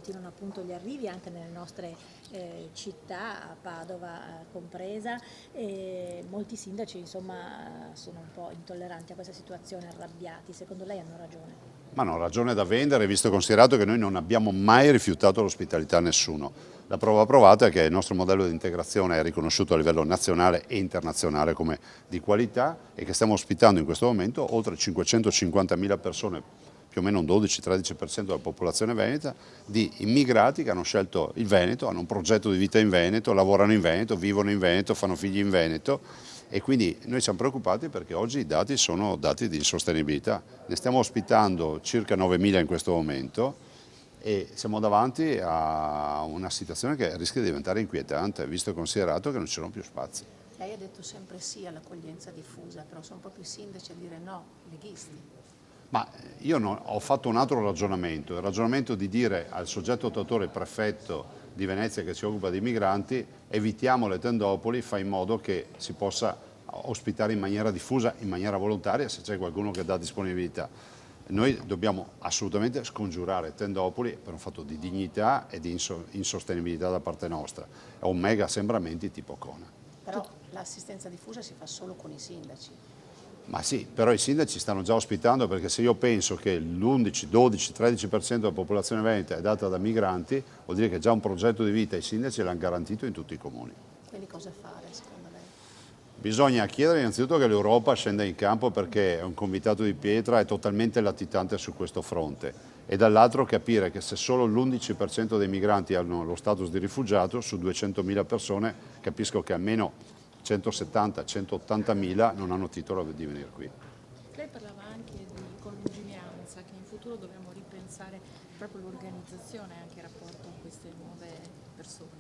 continuano appunto gli arrivi anche nelle nostre città, a Padova compresa, e molti sindaci insomma sono un po' intolleranti a questa situazione, arrabbiati. Secondo lei hanno ragione? Ma no, ragione da vendere, visto e considerato che noi non abbiamo mai rifiutato l'ospitalità a nessuno. La prova provata è che il nostro modello di integrazione è riconosciuto a livello nazionale e internazionale come di qualità e che stiamo ospitando in questo momento oltre 550.000 persone, più o meno un 12-13% della popolazione veneta, di immigrati che hanno scelto il Veneto, hanno un progetto di vita in Veneto, lavorano in Veneto, vivono in Veneto, fanno figli in Veneto. E quindi noi siamo preoccupati perché oggi i dati sono dati di sostenibilità. Ne stiamo ospitando circa 9.000 in questo momento e siamo davanti a una situazione che rischia di diventare inquietante, visto e considerato che non ci sono più spazi. Lei ha detto sempre sì all'accoglienza diffusa, però sono proprio i sindaci a dire no, leghisti. Ma io ho fatto un altro ragionamento, il ragionamento di dire al soggetto attuatore prefetto di Venezia che si occupa di migranti, evitiamo le tendopoli, fai in modo che si possa ospitare in maniera diffusa, in maniera volontaria, se c'è qualcuno che dà disponibilità. Noi dobbiamo assolutamente scongiurare tendopoli per un fatto di dignità e di insostenibilità da parte nostra, o mega assembramenti tipo Cona. Però l'assistenza diffusa si fa solo con i sindaci. Ma sì, però i sindaci stanno già ospitando, perché se io penso che l'11, 12, 13% della popolazione veneta è data da migranti, vuol dire che già un progetto di vita i sindaci l'hanno garantito in tutti i comuni. Quindi cosa fare secondo lei? Bisogna chiedere innanzitutto che l'Europa scenda in campo, perché è un convitato di pietra, è totalmente latitante su questo fronte, e dall'altro capire che se solo l'11% dei migranti hanno lo status di rifugiato, su 200.000 persone capisco che almeno 170-180.000 non hanno titolo di venire qui. Lei parlava anche di con lungimiranza, che in futuro dobbiamo ripensare proprio l'organizzazione e anche il rapporto con queste nuove persone.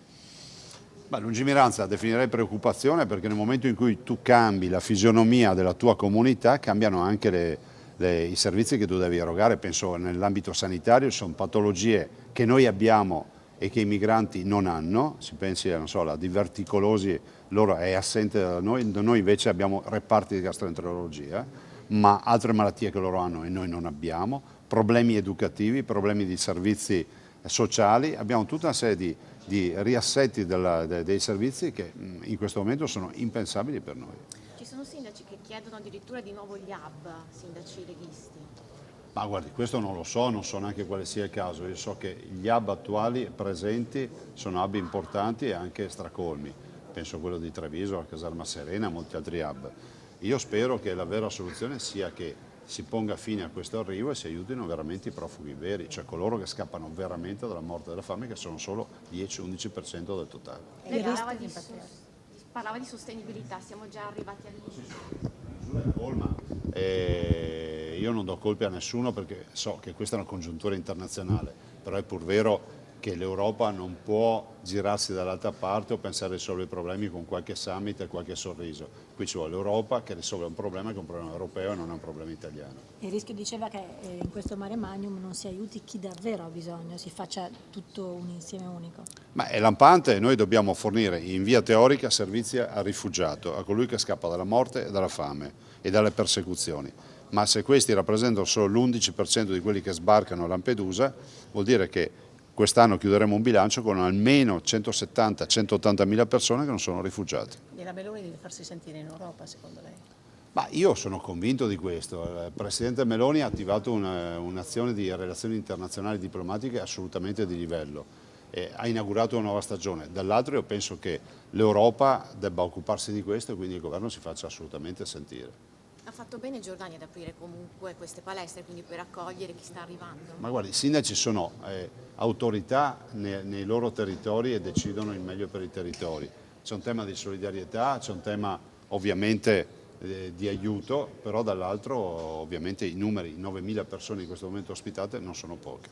Ma lungimiranza definirei preoccupazione, perché nel momento in cui tu cambi la fisionomia della tua comunità, cambiano anche i servizi che tu devi erogare. Penso nell'ambito sanitario, sono patologie che noi abbiamo e che i migranti non hanno. Si pensi, non so, alla diverticolosi, loro è assente da noi invece abbiamo reparti di gastroenterologia, ma altre malattie che loro hanno e noi non abbiamo, problemi educativi, problemi di servizi sociali, abbiamo tutta una serie di riassetti dei servizi che in questo momento sono impensabili per noi. Ci sono sindaci che chiedono addirittura di nuovo gli hub, sindaci leghisti. Ma guardi, questo non lo so, non so neanche quale sia il caso. Io so che gli hub attuali presenti sono hub importanti e anche stracolmi. Penso a quello di Treviso, a Caserma Serena, a molti altri hub. Io spero che la vera soluzione sia che si ponga fine a questo arrivo e si aiutino veramente i profughi veri, cioè coloro che scappano veramente dalla morte e dalla fame, che sono solo 10-11% del totale. Lei parlava di sostenibilità, siamo già arrivati all'inizio. Colma. Io non do colpe a nessuno, perché so che questa è una congiuntura internazionale, però è pur vero che l'Europa non può girarsi dall'altra parte o pensare di risolvere i problemi con qualche summit e qualche sorriso. Qui ci vuole l'Europa che risolve un problema che è un problema europeo e non è un problema italiano. Il rischio diceva che in questo mare magnum non si aiuti chi davvero ha bisogno, si faccia tutto un insieme unico. Ma è lampante, noi dobbiamo fornire in via teorica servizi al rifugiato, a colui che scappa dalla morte e dalla fame e dalle persecuzioni. Ma se questi rappresentano solo l'11% di quelli che sbarcano a Lampedusa, vuol dire che quest'anno chiuderemo un bilancio con almeno 170-180.000 persone che non sono rifugiati. E la Meloni deve farsi sentire in Europa secondo lei? Ma io sono convinto di questo. Il Presidente Meloni ha attivato un'azione di relazioni internazionali diplomatiche assolutamente di livello. Ha inaugurato una nuova stagione. Dall'altro io penso che l'Europa debba occuparsi di questo e quindi il governo si faccia assolutamente sentire. Ha fatto bene Giordania ad aprire comunque queste palestre, quindi per accogliere chi sta arrivando. Ma guardi, i sindaci sono autorità nei loro territori e decidono il meglio per i territori. C'è un tema di solidarietà, c'è un tema ovviamente di aiuto, però dall'altro ovviamente i numeri, 9.000 persone in questo momento ospitate, non sono poche.